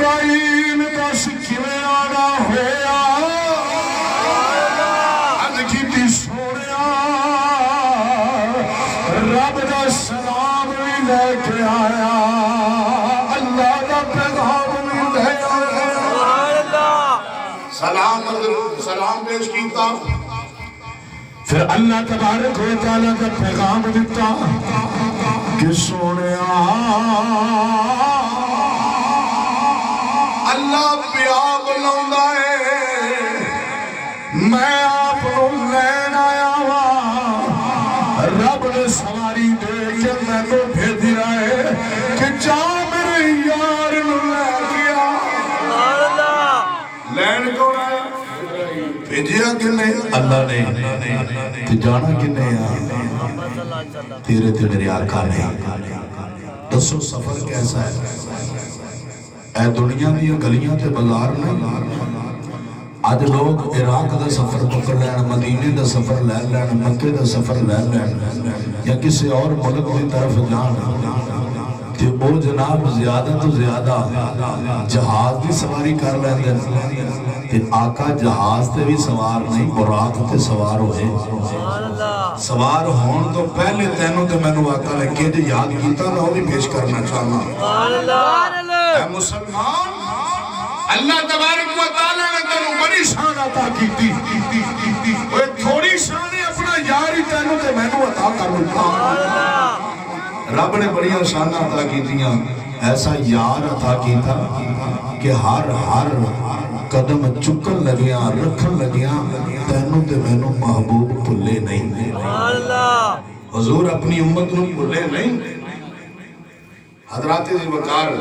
جبرائیل دس کیویں آنا ہویا عرض کیتی سونیا رب دا سلام بھی لے کے آیا اللہ دا پیغام بھی لے آیا سلام پیش کیتا پھر اللہ تبارک و تعالیٰ کا پیغام دیتا کہ سونیا اللہ پیاب بلاؤندا ہے میں آپ کو لین آیا ہوا رب نے سواری دے کے میں کو بھیج دیا ہے کہ جا میرے یار نو لے گیا لین کون آیا بھیجیا کہ نہیں اللہ نے تو جانا کہ نہیں تیرے تے میرے آقا نے دسو سفر کیسا ہے اے دنیا دیا گلیاں تے بازار میں آج لوگ عراق دا سفر پکڑ لین مدینے دا سفر لے لین مکے دا سفر لے لین یا کسی اور ملک کی طرف جان کہ وہ جناب زیادہ تو زیادہ جہاز بھی سواری کر لیں دیں کہ آقا جہاز تے بھی سوار نہیں براق تے سوار ہوئے سوار ہون تو پہلے تینوں تے میں نے آقا لکھے جو یاد کیتا نہ وہ بھی پیش کرنا چاہنا اے مسلمان اللہ تبارک و تعالیٰ نے تینوں بڑی شان عطا کیتی وہ تھوڑی شان اپنا یاری تینوں تے میں نے عطا کرنا رب نے بڑی شان عطا کیتیاں ایسا یار عطا کیتا کہ ہر قدم چکن لگیاں رکھن لگیاں تینوں تے میں نے محبوب بھلے نہیں حضور اپنی امت نو بھلے نہیں حضرات ذی وقار